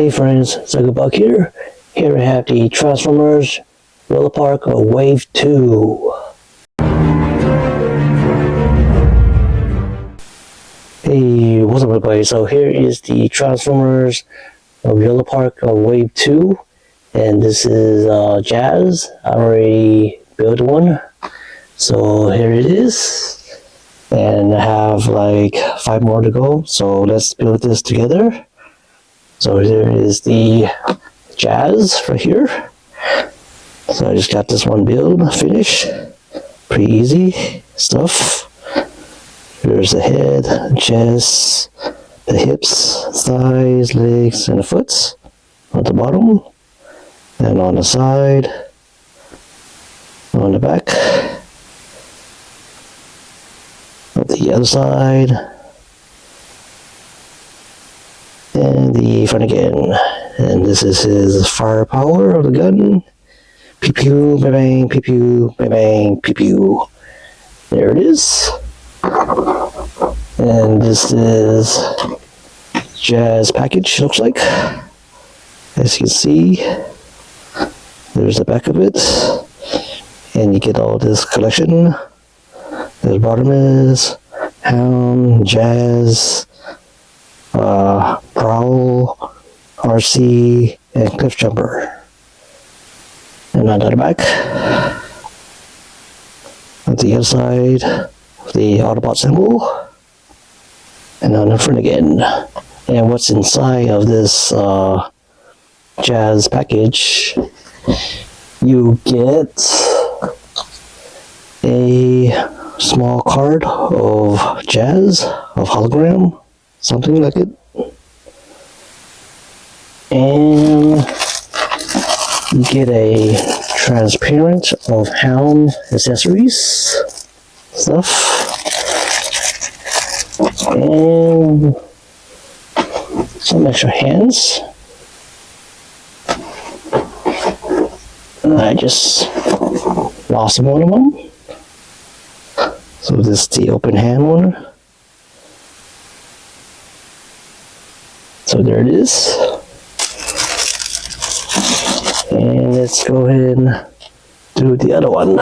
Hey friends, Zuckerbuck here. Here we have the Transformers Yolopark Wave 2. Hey, what's up everybody? So here is the Transformers of Yolopark Wave 2. And this is Jazz. I already built one. So here it is. And I have like 5 more to go. So let's build this together. So here is the Jazz right here. So I just got this one build finished. Pretty easy stuff. Here's the head, chest, the hips, thighs, legs, and the foot on the bottom. And on the side, on the back, on the other side, and the front again. And this is his firepower of the gun. Pew pew, bang bang, pew pew, bang bang, pew pew. There it is. And this is Jazz package, looks like. As you can see, there's the back of it. And you get all this collection. The bottom is Hound, Jazz, Prowl, RC, and Cliff Jumper. And on the back, on the other side, the Autobot symbol, and on the front again. And what's inside of this Jazz package, you get a small card of Jazz, of hologram, something like it. And you get a transparent of Hound accessories stuff. And some extra hands. I just lost one of them. So this is the open hand one. So there it is. And let's go ahead and do the other one.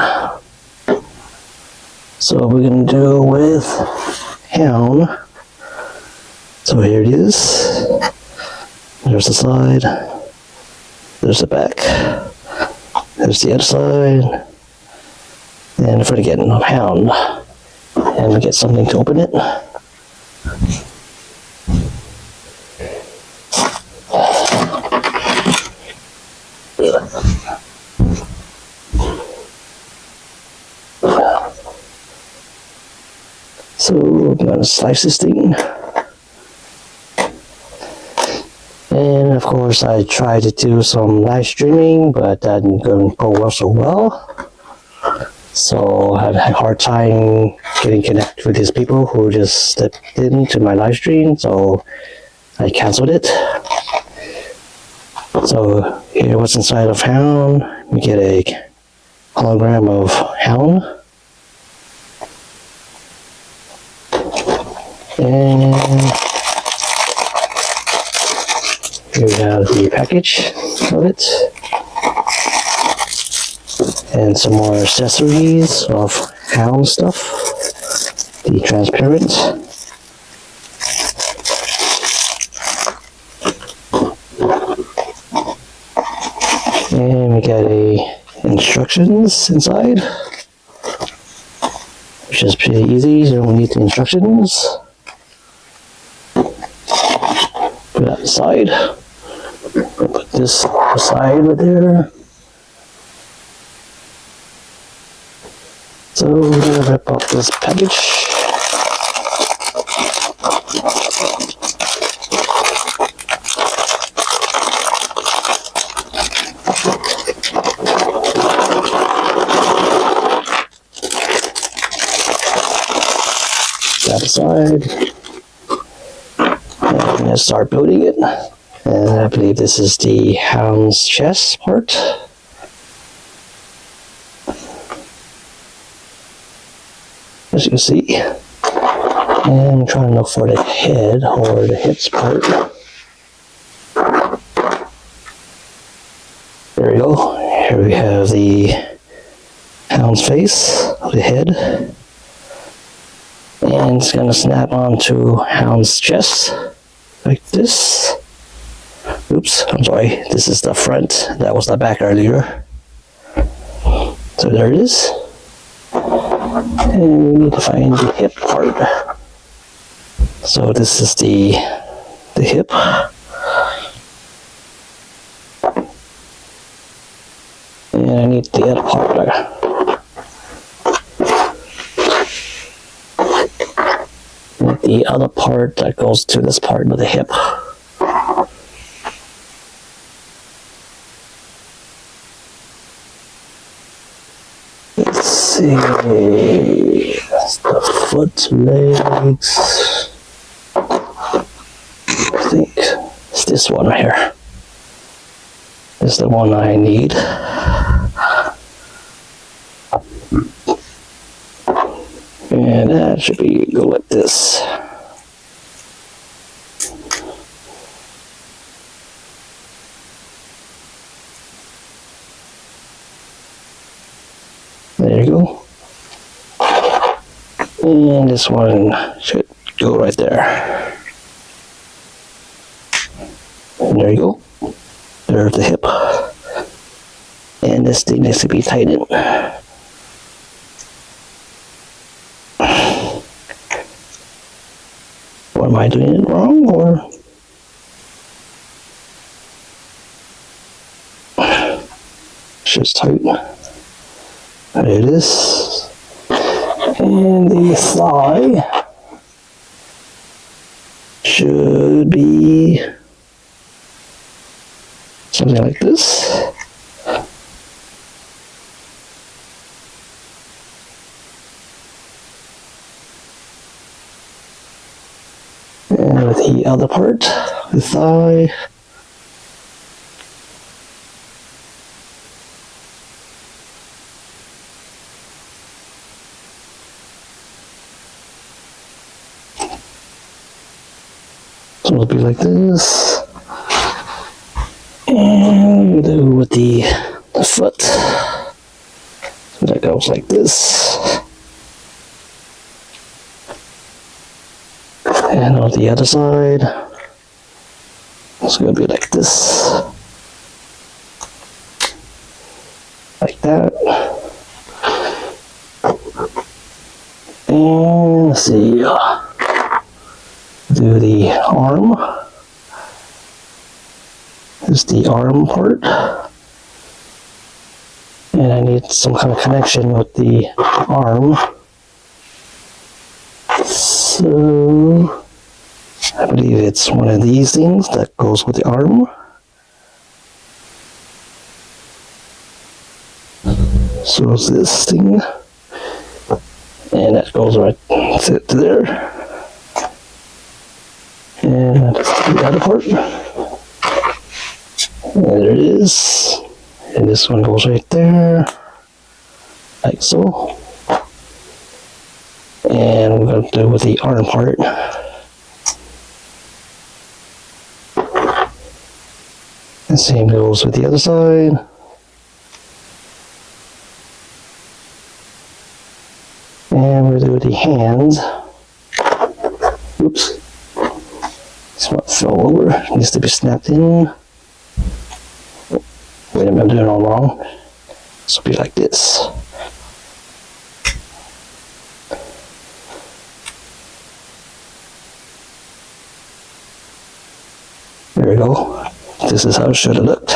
So we're going to do with Hound. So here it is. There's the side. There's the back. There's the other side. And the front again of Hound. And we get something to open it. So I'm going to slice this thing. And of course I tried to do some live streaming, but that didn't go so well. So I had a hard time getting connected with these people who just stepped into my live stream, so I canceled it. So here what's inside of Hound. We get a hologram of Hound. And here we have the package of it. And some more accessories of Hound stuff. The transparent. And we got instructions inside, which is pretty easy. You don't need the instructions. Put that aside. Put this aside right there. So we're going to rip off this package. That aside. And I'm going to start building it. And I believe this is the Hound's chest part. As you can see. And I'm trying to look for the head or the hips part. There we go. Here we have the hound's face of the head. And it's going to snap onto hound's chest like this. Oops, I'm sorry. This is the front. That was the back earlier. So there it is. And we need to find the hip part. So this is the hip. And I need the other part there. The other part that goes to this part of the hip. Let's see. That's the foot, legs. I think it's this one right here. This is the one I need. And that should go like this. There you go. And this one should go right there. And there you go. There's the hip. And this thing needs to be tightened. Or am I doing it wrong, or? Just tight. There it is. And the thigh should be something like this. And with the other part, the thigh. So it'll be like this. And we do with the foot. So that goes like this. And on the other side, it's going to be like this. Like that. And let's see. Do the arm. This is the arm part. And I need some kind of connection with the arm. So I believe it's one of these things that goes with the arm. So it's this thing. And that goes right to there. And the other part. And there it is. And this one goes right there. Like so. And we're going to do with the arm part. The same goes with the other side. And we'll do the hands. Oops. This one fell over. It needs to be snapped in. Wait a minute, I'm doing it all wrong. This will be like this. There we go. This is how it should have looked.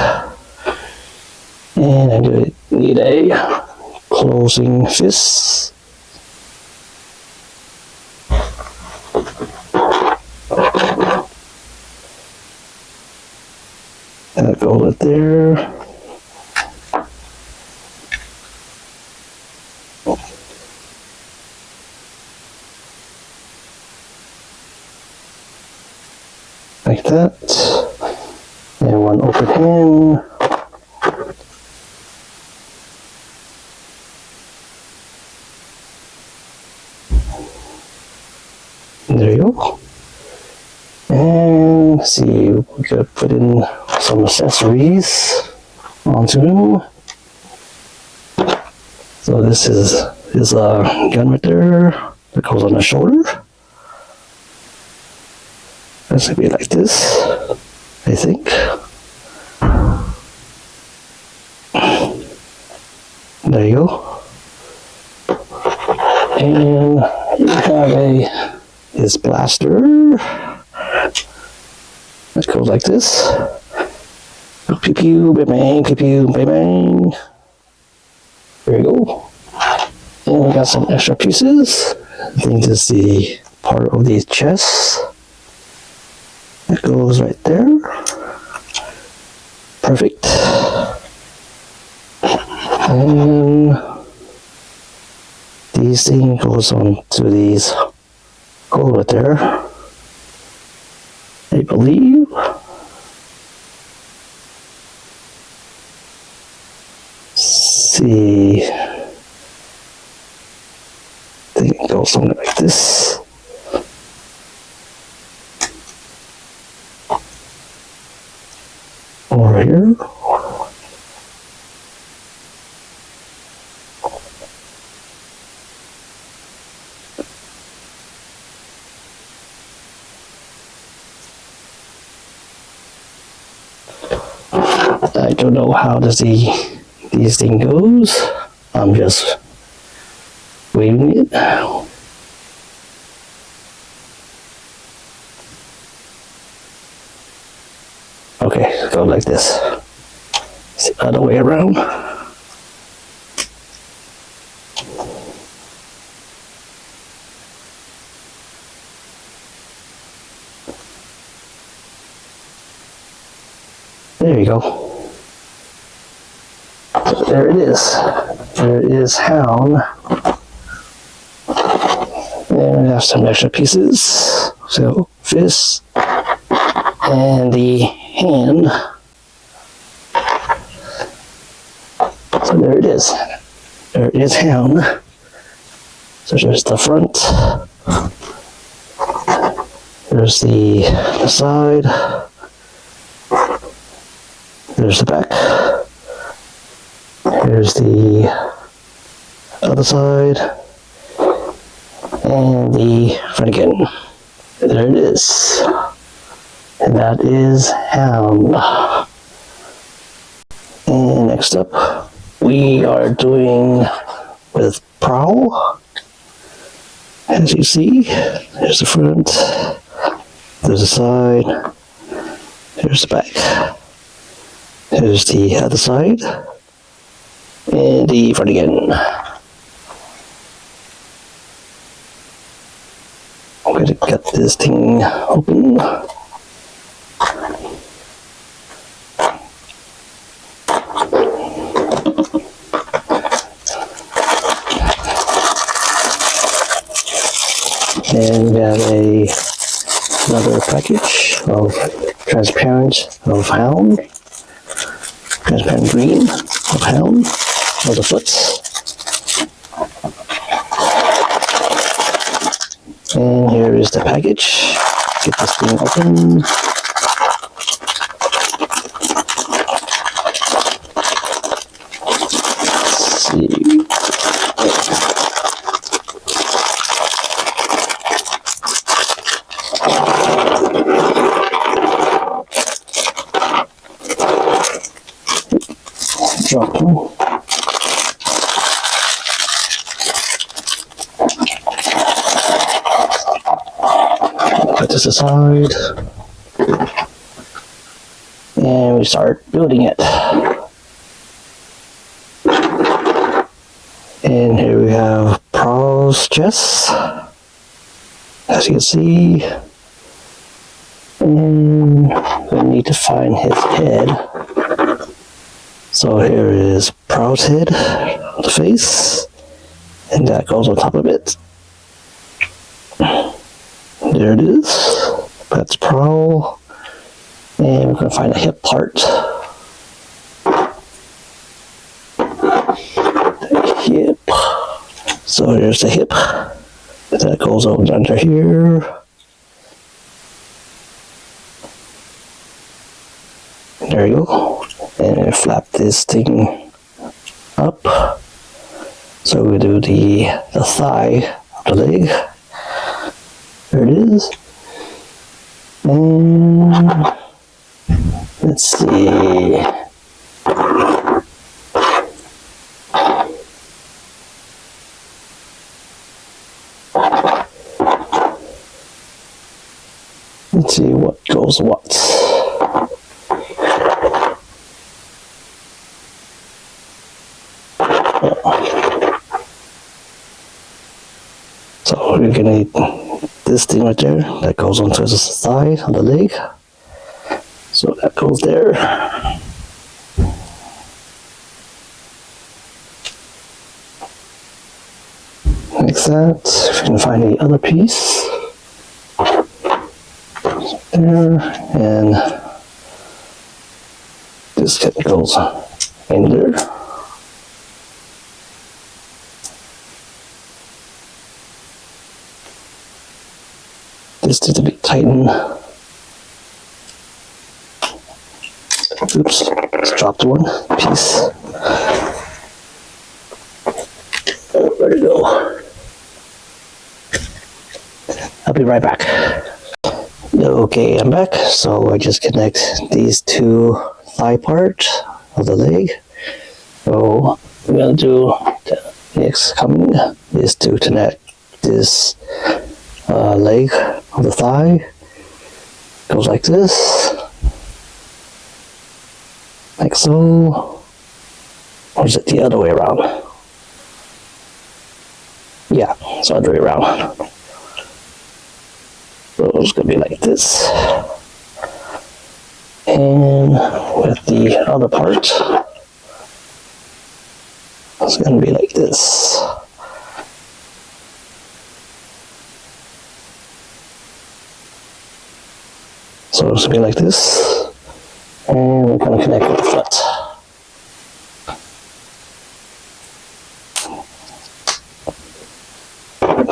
And I do need a closing fist. That goes right there. Like that. And one open hand. There you go. And let's see, we could put in some accessories. onto him. So this is his gun right there that goes on the shoulder. That's gonna be like this, I think. There you go. And you have his blaster that goes like this. Pew pew, bang bang, pew pew, bang bang. There you go. And we got some extra pieces. I think this is the part of the chest. It goes right there. Perfect. And these things goes on to these hole right there, I believe. See, I think it goes something like this. Over here. I don't know how these thing goes. I'm just waiting it. Okay, go like this. It's the other way around. There you go. So there it is. There is Hound. And we have some extra pieces. So fist and the hand. So there it is. There is Hound. So there's the front. There's the side. There's the back. Here's the other side. And the front again. There it is. And that is Hound. And next up, we are doing with Prowl. As you see, there's the front, there's the side, there's the back. There's the other side, and the front again. I'm going to get this thing open. And we have another package of transparent of Hound. Transparent green of Hound of the foot. And here is the package. Get this thing open. Let's see. Drop one. Put this aside. And we start building it. And here we have Prowl's chest, as you can see. And we need to find his head. So here is Prowl's head, the face, and that goes on top of it. There it is. That's Prowl. And we're going to find a hip part. The hip. So there's the hip. That goes over under here. There you go. And flap this thing up. So we do the thigh of the leg. There it is. And let's see. Let's see what goes what. So we're gonna need this thing right there that goes onto the side of the leg. So that goes there. Like that. If you can find the other piece. There, and this goes in there. This needs to be tightened. Oops, just dropped one piece. Oh, there you go. I'll be right back. Okay, I'm back. So I just connect these two thigh parts of the leg. So we're gonna do the next coming is to connect this leg of the thigh. Goes like this, like so. Or is it the other way around? Yeah, it's the other way around. So it's going to be like this. And with the other part, it's going to be like this. So it's going to be like this. And we're going to connect with the foot.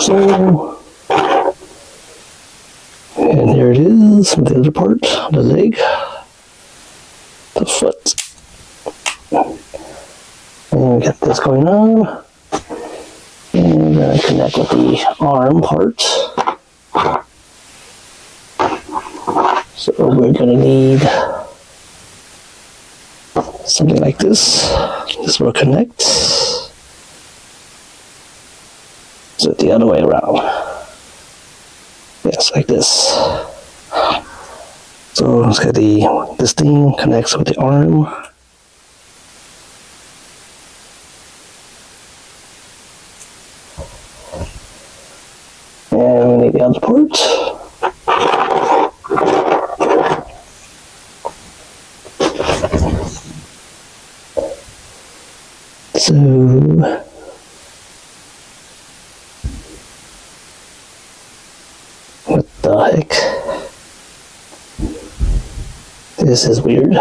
So, and here it is with the other part, the leg, the foot. And we get this going on. And we're going to connect with the arm part. So we're going to need something like this. This will connect. So the other way around. Yes, like this. So let's get this thing connects with the arm. And we need the other part. So what the heck? This is weird.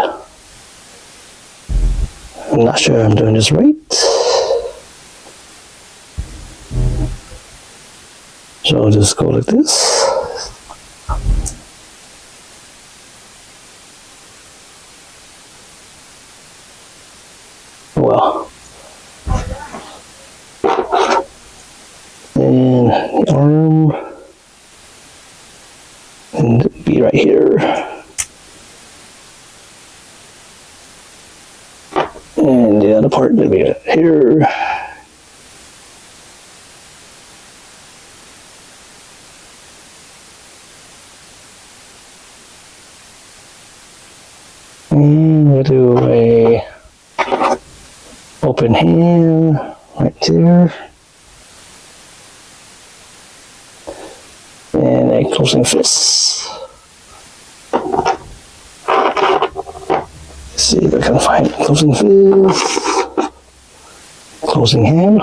I'm not sure I'm doing this right. So I'll just go like this. Well. And the arm. And it'd be right here. And the other part will be right here. And we'll do a open hand right there. And a closing fist. Let's see if I can find closing fist. Closing hand.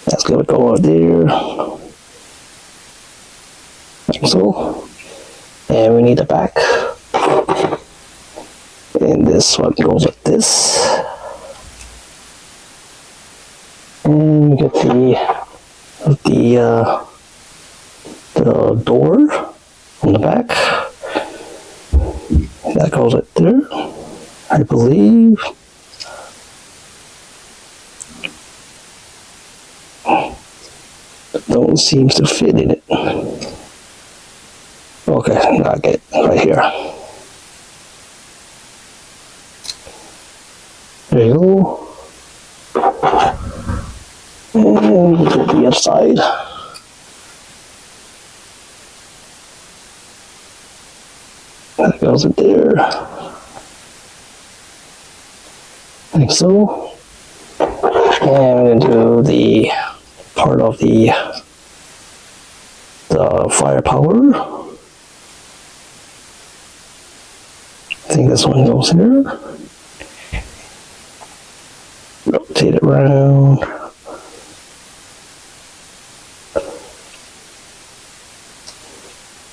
That's gonna go over there. Like so. And we need a back. And this one goes like this. And we get the door on the back. That goes right there, I believe. Don't seem to fit in it. Okay, now I get it right here. There you go. And we do the other side. That goes right there. Like so. And we're gonna do the part of the firepower. I think this one goes here. Rotate it around.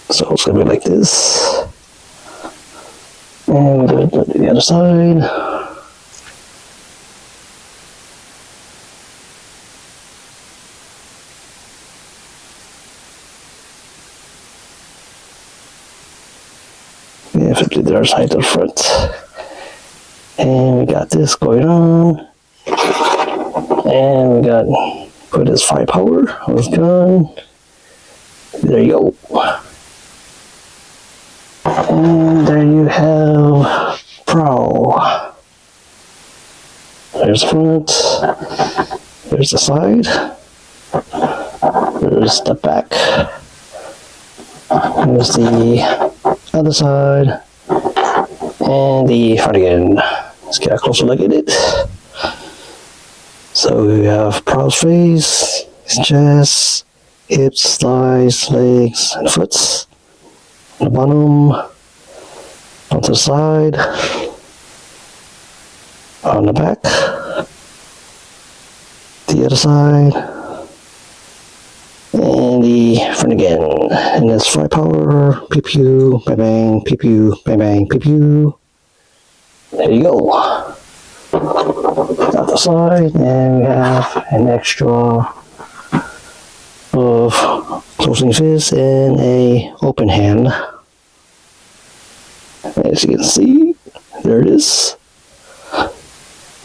So it's gonna be like this. And we'll do it to the other side. Yeah, flip to the other side to the front. And we got this going on. And we got put his firepower on his gun. There you go. And there you have Pro. There's the front. There's the side. There's the back. There's the other side. And the front again. Let's get a closer look at it. So we have Pro's face, his chest, hips, thighs, legs, and foots. On the bottom, on the side, on the back, the other side, and the front again. And it's firepower, pew pew, bang bang, pew pew, bang bang, pew pew. There you go. Other side, and we have an extra of closing fist and a open hand. As you can see, there it is.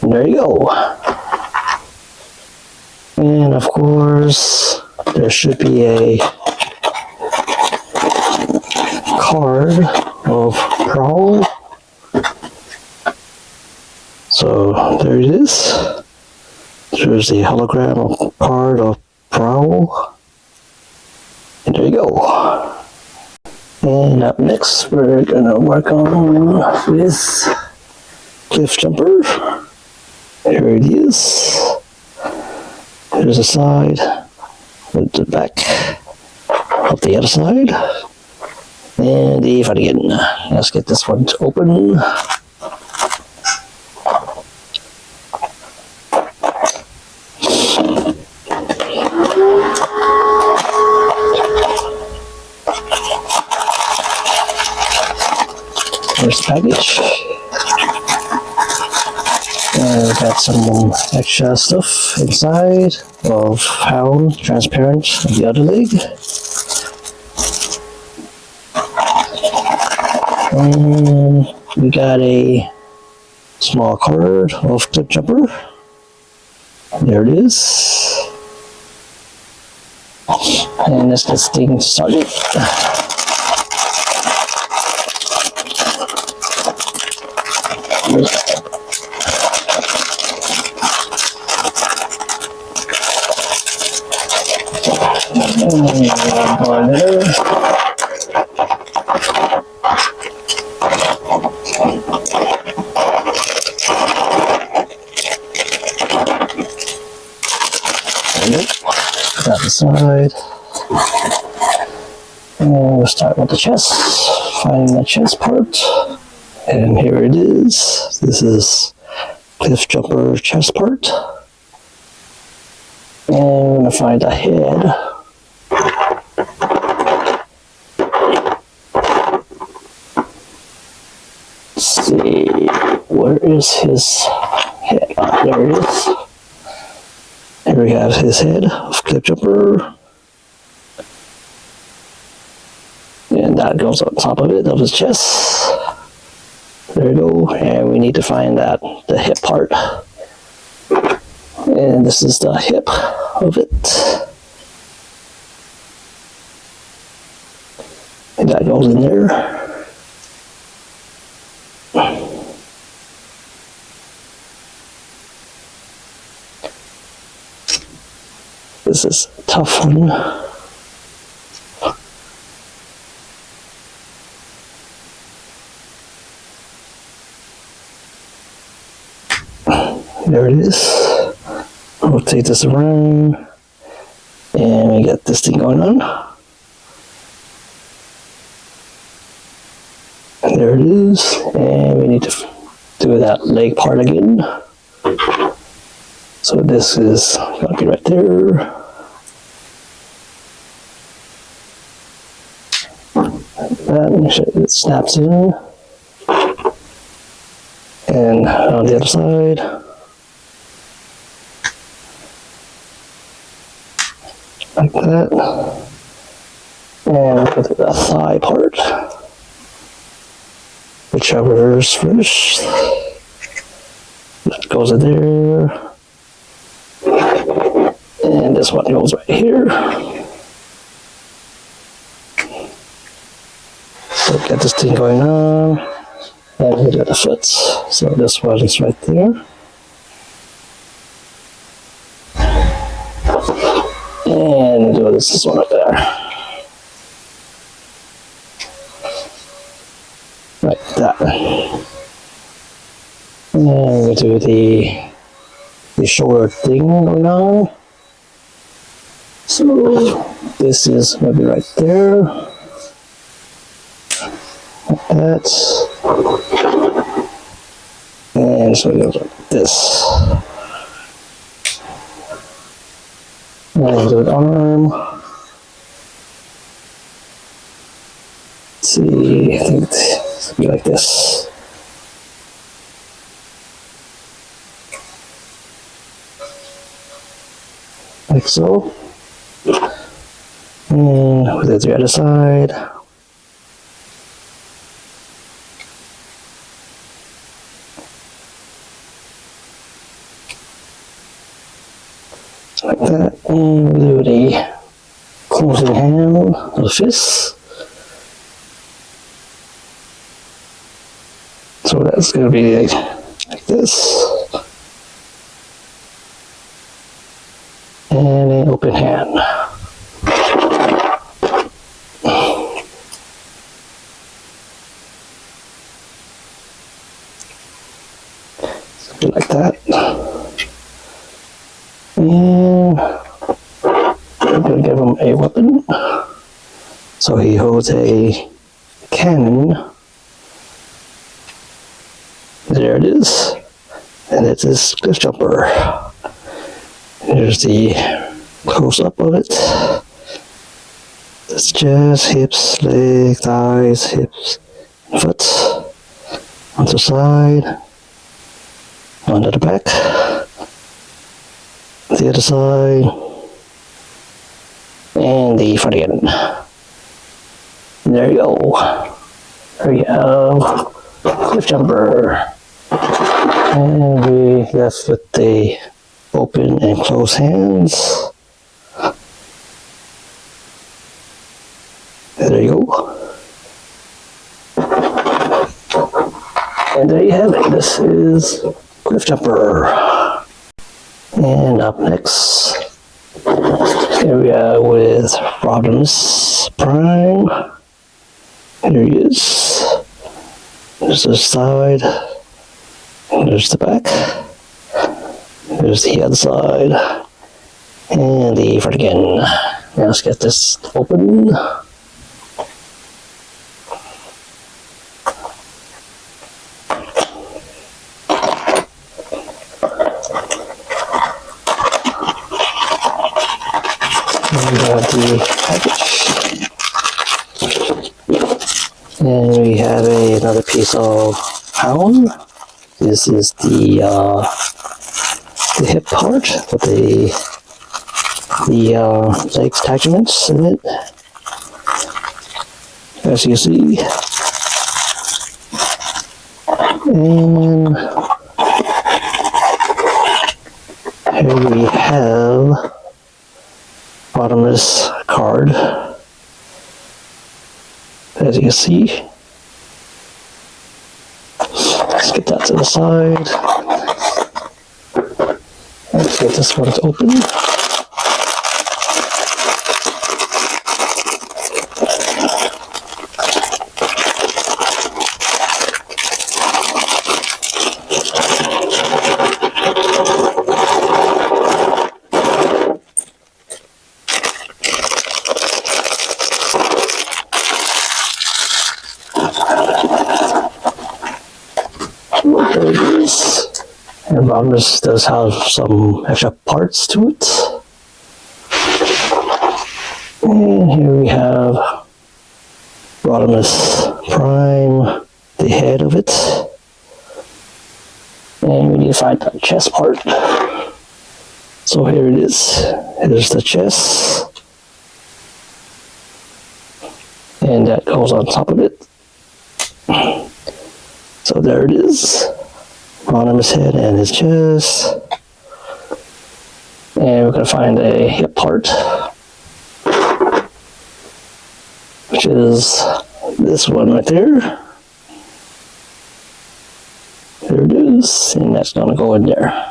And there you go. And of course, there should be a card of Prowl. So there it is. There's the hologram card of Prowl. And there you go. And up next, we're gonna work on this cliff jumper. Here it is. There's the side, with the back of the other side, and the front again. Let's get this one to open. First package, and we got some extra stuff inside of Hound transparent on the other leg, and we got a small card of Clip Jumper. There it is, and let's get this thing started. Put that aside. And we'll start with the chest. Finding the chest part. And here it is. This is Cliff Jumper chest part. And we're going to find a head. Let's see, where is his head? Ah, there it is. Here we have his head of Cliff Jumper. And that goes on top of it, of his chest. There we go, and we need to find the hip part. And this is the hip of it. And that goes in there. This is a tough one. There it is. Rotate this around, and we got this thing going on. And there it is, and we need to do that leg part again. So this is gonna be right there. That, make sure it snaps in. And on the other side. Like that. And go to the thigh part. Whichever's first. That goes in there. And this one goes right here. So get this thing going on. And we got the foot. So this one is right there. And do this one up there. Like that. And we do the shoulder thing going on. So this is going to be right there. Like that. And so it goes like this. And do the arm. Let's see, I think it's be like this. Like so. And with the other side. Like that, and we do the closing hand of the fist. So that's going to be like this. And an open hand. So like that. And we're going to give him a weapon. So he holds a cannon. There it is. And it's his cliff jumper. Here's the close-up of it. It's chest, hips, legs, thighs, hips, foot. On the side. Onto the back. The other side, and the front again. There you go. There you have cliff jumper. And we left with the open and closed hands. There you go. And there you have it. This is cliff jumper. And up next, here we are with Rodimus Prime. Here he is. There's the side. There's the back. There's the other side. And the front again. Now let's get this open. We got the package. And we have another piece of hound. This is the hip part with the leg attachments in it. As you see. And here we have bottomless card, as you can see. Let's get that to the side. Let's get this one to open. There it is. And bottomless does have some extra parts to it. And here we have bottomless prime, the head of it. And we need to find the chest part. So here it is. Here's the chest. And that goes on top of it. So there it is. Bottomless head and his chest. And we're going to find a hip part, which is this one right there. There it is. And that's going to go in there.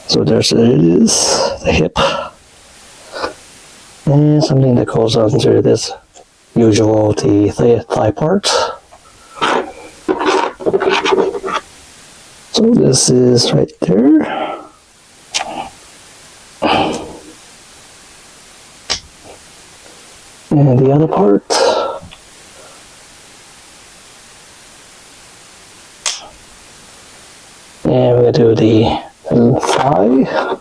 So there's it is, the hip, and something that goes under this usual the thigh part. So this is right there. And the other part. And we're going to do the thigh.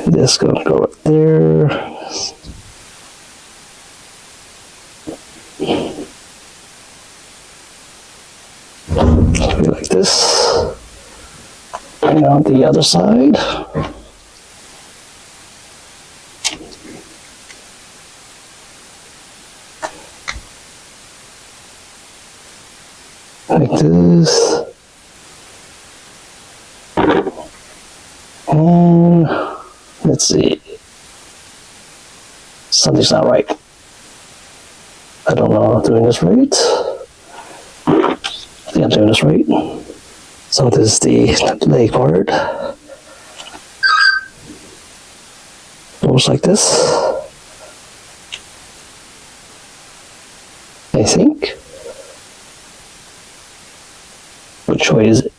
This is going to go right there. Like this. And on the other side. Like this. And let's see. Something's not right. I don't know if I'm doing this right. I think I'm doing this right. So this is the leg part. Goes like this. I think. Which way is it?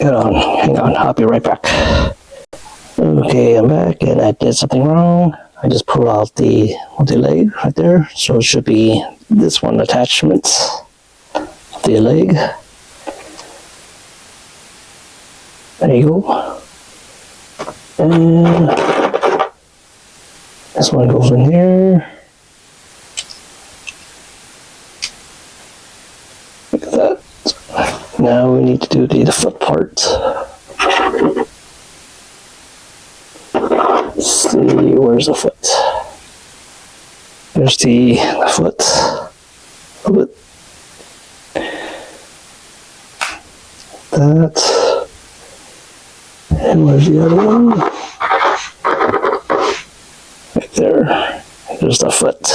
Hang on, I'll be right back. Okay, I'm back and I did something wrong. I just pulled out the leg right there. So it should be this one attachment, the leg. There you go. And this one goes in here. Look at that. Now we need to do the foot part. Let's see, where's the foot? There's the foot. A little bit. That. And where's the other one? Right there. There's the foot.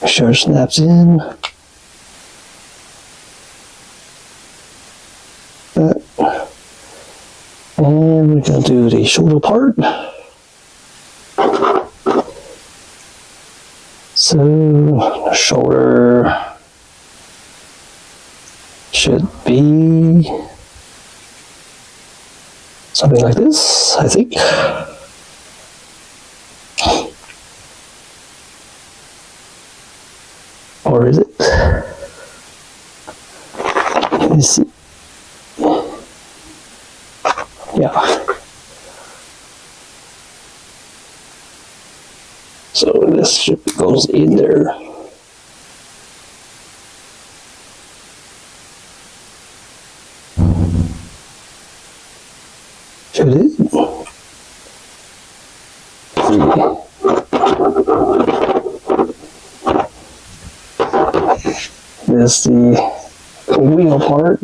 Sure snaps in. And we're going to do the shoulder part. So the shoulder should be something like this, I think. Or is it? Let me see. Yeah. So this ship goes in there. Should it? This is the wheel part.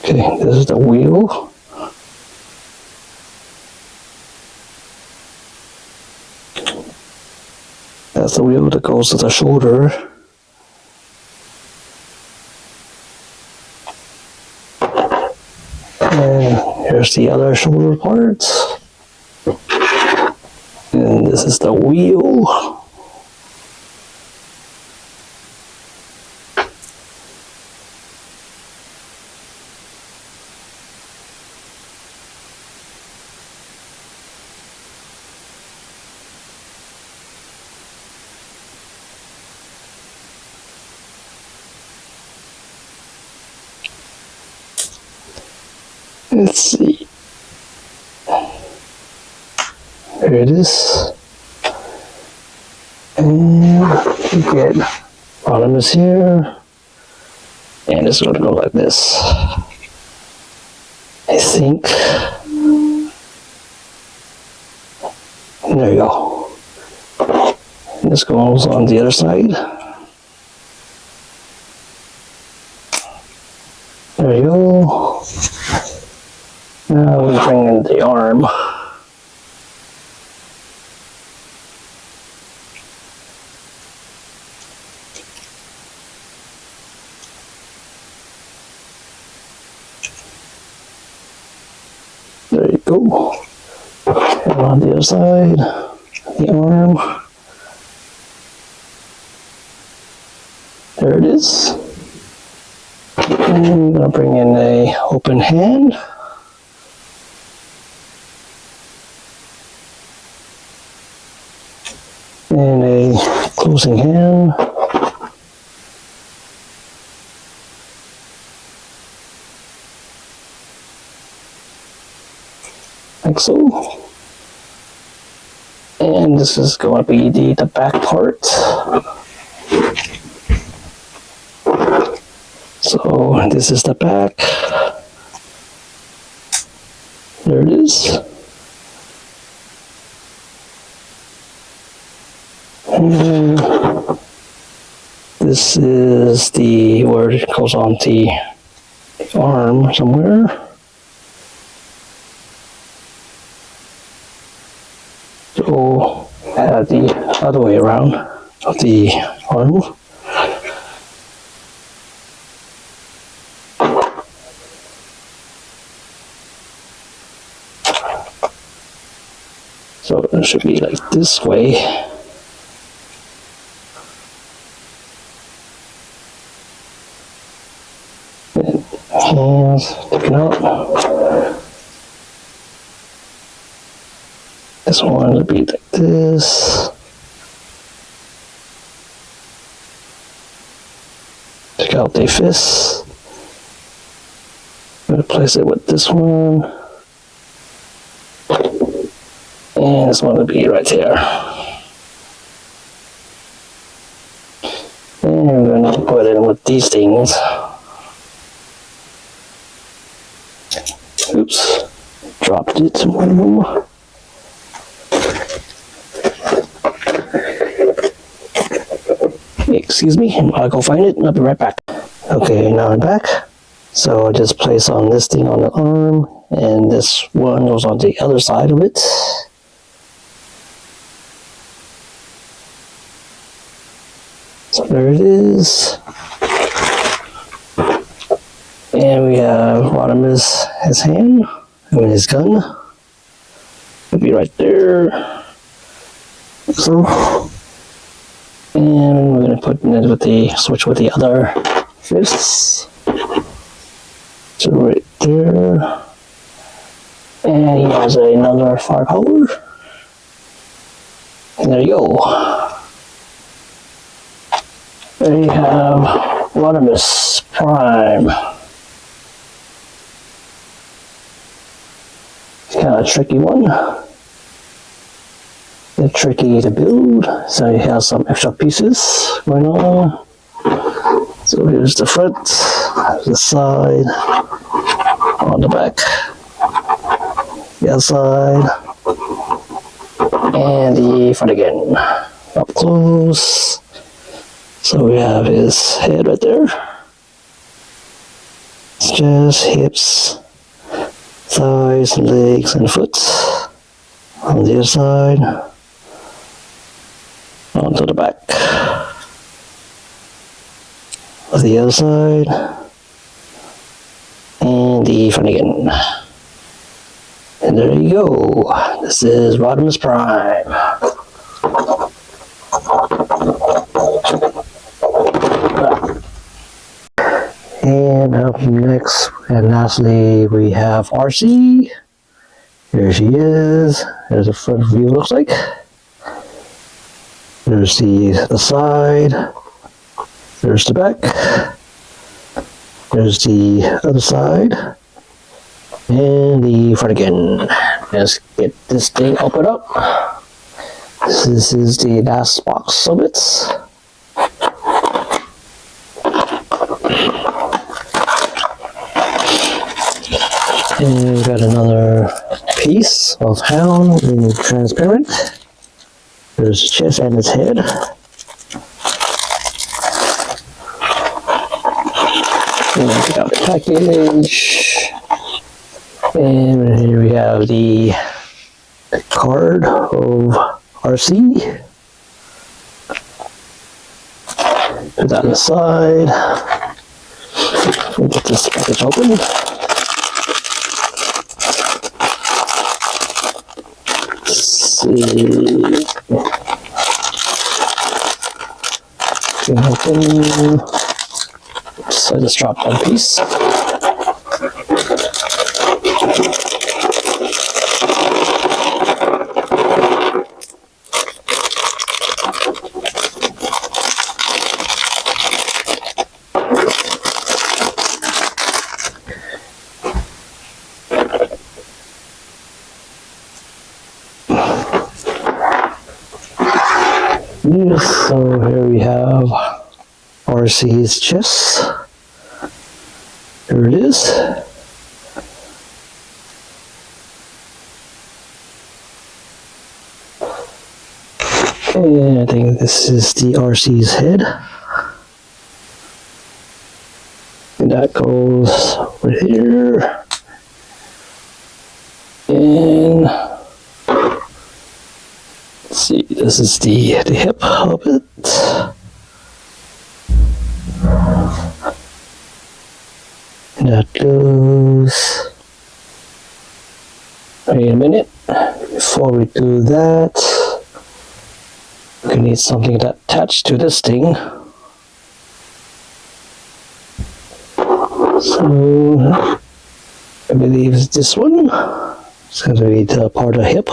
Okay, this is the wheel. That's the wheel that goes to the shoulder. And here's the other shoulder parts. And this is the wheel. Let's see. There it is. And we get bottom is here. And it's going to go like this. I think. And there you go. And this goes on the other side. There you go. Now we bring in the arm. There you go. And on the other side, the arm. There it is. And I'm going to bring in a open hand. And a closing hand. Like so. And this is going to be the back part. So this is the back. There it is. And this is the where it goes on the arm somewhere. So the other way around of the arm. So it should be like this way. And hands sticking out. This one would be like this. Check out the fists. I'm going to place it with this one. And this one would be right there. And I'm going to put it in with these things. Oops. Dropped it to one of them. Excuse me, I'll go find it and I'll be right back. Okay, now I'm back. So I just place on this thing on the arm, and this one goes on the other side of it. So there it is. And we have Rodimus, his hand, and his gun. It'll be right there. So, and we're going to put it with the switch with the other fists. So right there. And he has another firepower. And there you go. There you have Rodimus Prime. It's kind of a tricky one. It's tricky to build, so you have some extra pieces going on. So here's the front, the side, on the back, the other side, and the front again. Up close. So we have his head right there. It's just hips, thighs, legs, and foot. On the other side, onto the back. On the other side, and the front again. And there you go. This is Rodimus Prime. And up next, and lastly, we have RC. Here she is. There's the front view, looks like. There's the side. There's the back. There's the other side. And the front again. Let's get this thing opened up. This is the last box of it. And we've got another piece of hound in transparent. There's his chest and his head. And pick out the package. And here we have the card of RC. Put that on the side. We'll get this package open. So I just dropped one piece. So here we have RC's chest. There it is. And I think this is the RC's head. And that goes over here. And let's see, this is the hip of it. And that goes. Wait a minute. Before we do that, we need something that attached to this thing. So I believe it's this one. It's going to be the part of the hip.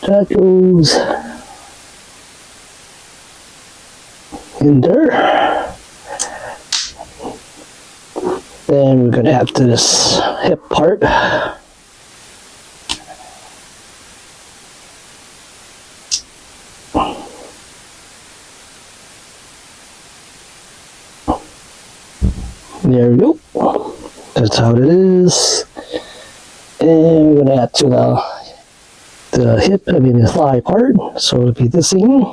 That goes in there. Then we're going to add to this hip part. There we go. That's how it is. And we're going to add to the hip, the thigh part. So it'll be this thing.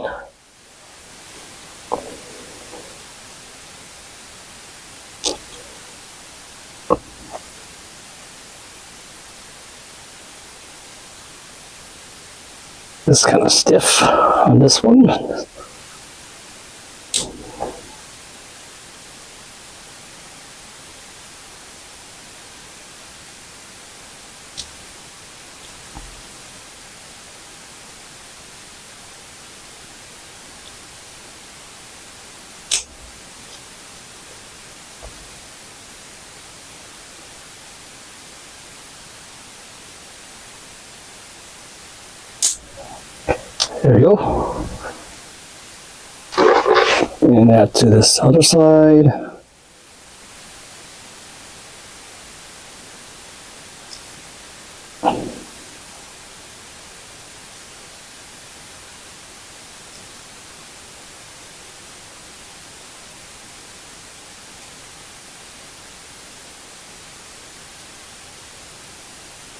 It's kind of stiff on this one. There we go. And that to this other side.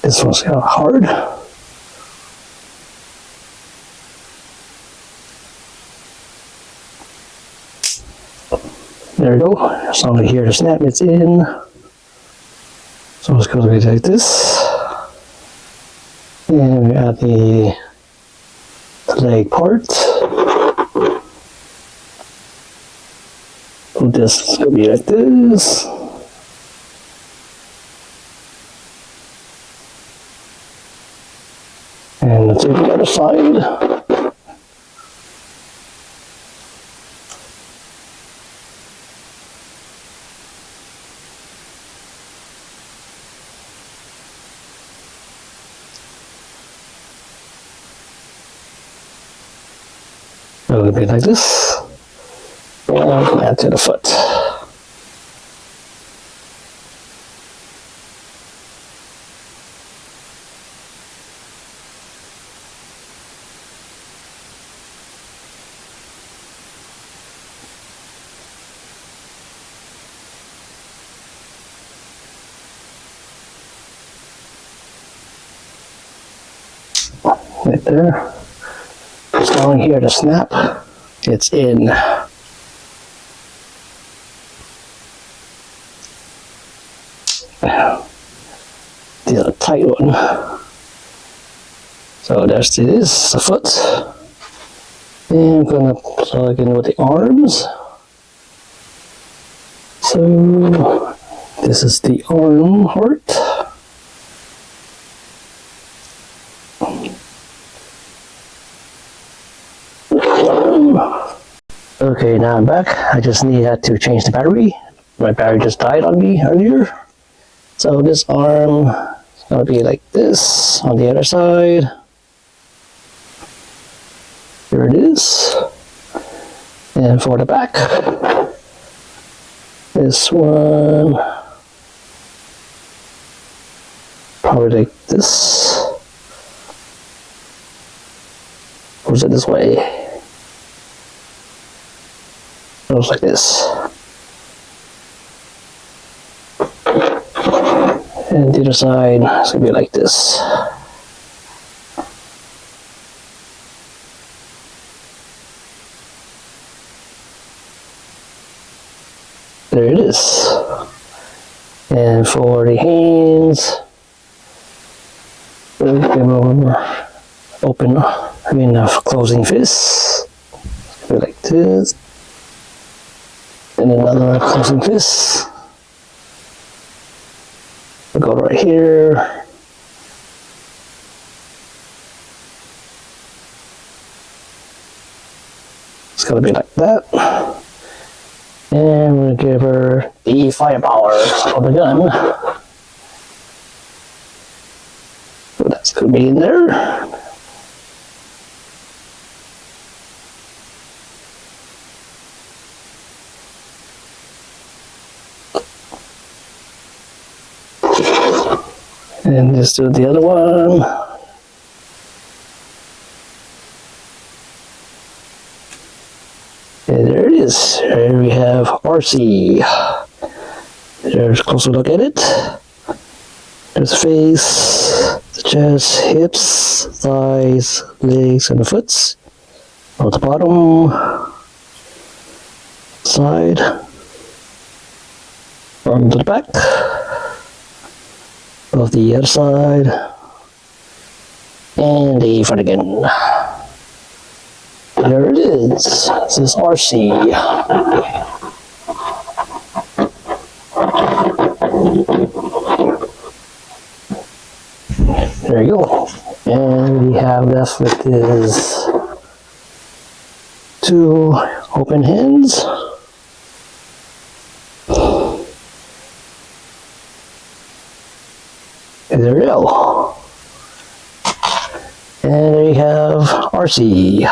This one's kind of hard. There we go. So here the snap is in. So it's going to be like this. And we add the leg part. So this is going to be like this. And let's do the other side. A little bit like this. And add to the foot. Right there. Just down here to snap, it's in. The other tight one. So there's this, the foot. And I'm gonna plug in with the arms. So this is the arm heart. Okay, now I'm back. I just needed to change the battery. My battery just died on me earlier. So this arm is going to be like this on the other side. Here it is. And for the back, this one, probably like this. Or is it this way? It looks like this. And the other side is going to be like this. There it is. And for the hands, we'll give them closing fist. Like this. And another closing fist. We'll go right here. It's gonna be like that. And we'll give her the firepower of the gun. So that's gonna be in there. And just do the other one. And there it is. Here we have RC. There's a closer look at it. There's the face, the chest, hips, thighs, legs, and the foots. On the bottom side. From the back. Of the other side, and the front again. There it is. This is RC. There you go. And we have left with his two open hands. There we go. And there you have RC.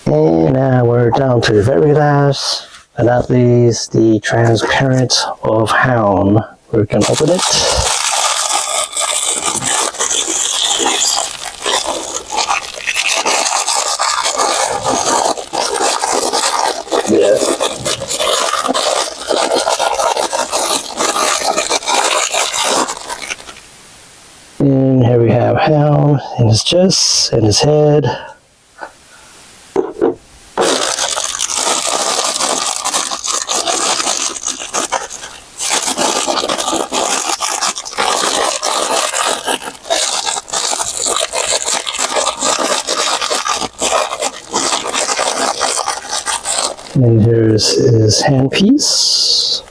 And now we're down to the very last, and that is the transparent of hound. We can open it. Yeah. And here we have hound in his chest and his head. And here's his handpiece.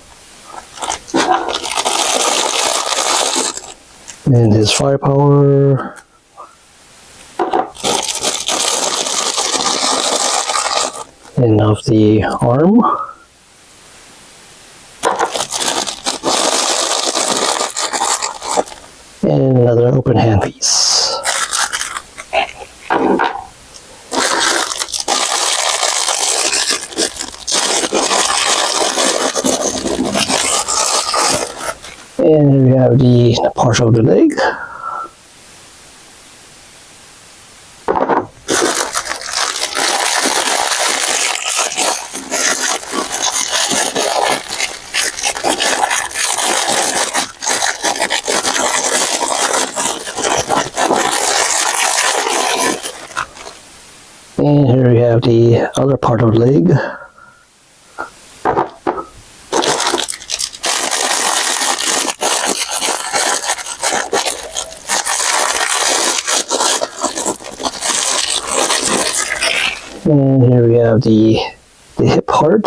And his firepower. And of the arm. And another open handpiece. And here we have the partial of the leg. And here we have the other part of the leg. And here we have the hip part.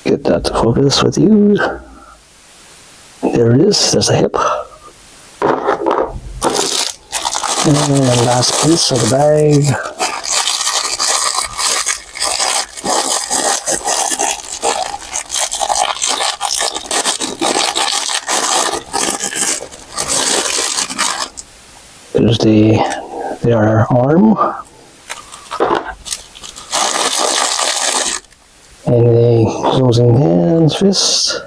Get that to focus with you. There it is, there's a hip. And last piece of the bag. There's their arm. And a closing hands, fist.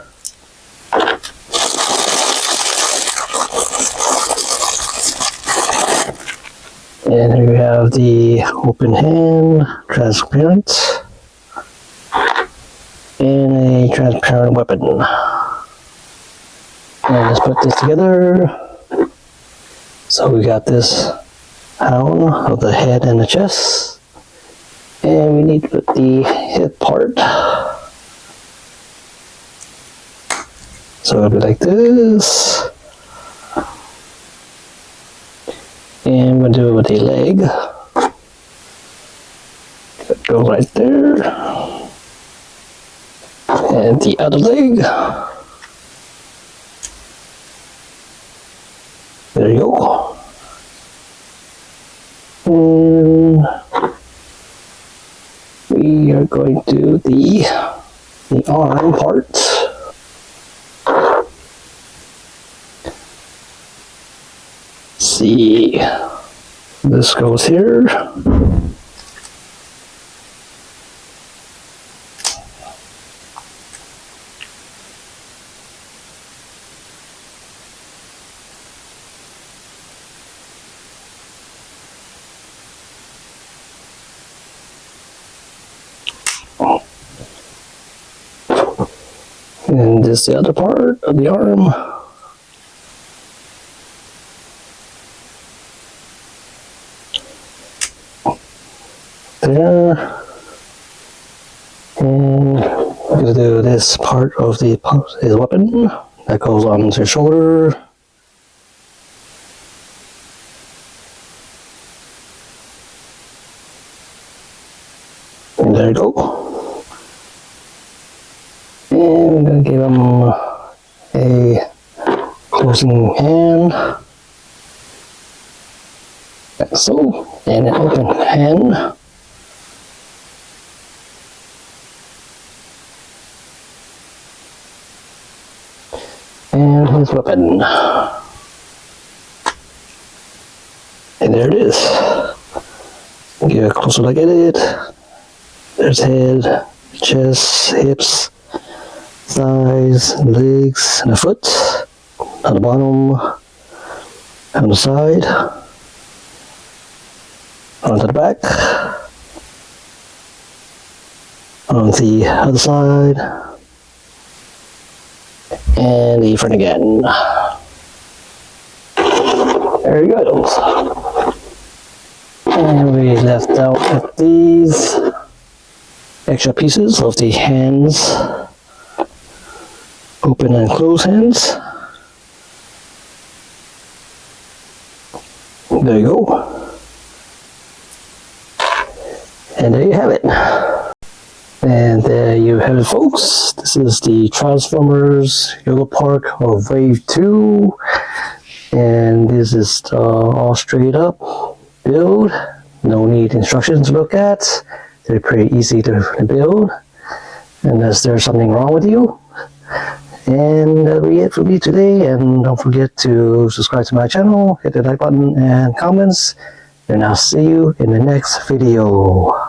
And here we have the open hand, transparent, and a transparent weapon. And let's put this together. So we got this hound of the head and the chest. And we need to put the hip part. So it'll be like this. And we'll do it with the leg. Go right there. And the other leg. There you go. And we are going to do the arm part. See, this goes here. And this is the other part of the arm. There. And we're going to do this part of his weapon that goes on his shoulder. And there you go. And we're going to give him a closing hand. Like so. And an open hand. And his weapon. And there it is. Get a closer look at it. There's head, chest, hips, thighs, legs, and a foot. On the bottom, on the side, onto the back, on the other side, and the front again. There you go. And we left out these extra pieces of the hands, open and close hands. There you go. And there you have it. And there you have it, folks. This is the Transformers Yolopark of Wave 2. And this is all straight up build. No need instructions to look at. They're pretty easy to build. Unless there's something wrong with you. And that'll be it for me today. And don't forget to subscribe to my channel, hit the like button and comments. And I'll see you in the next video.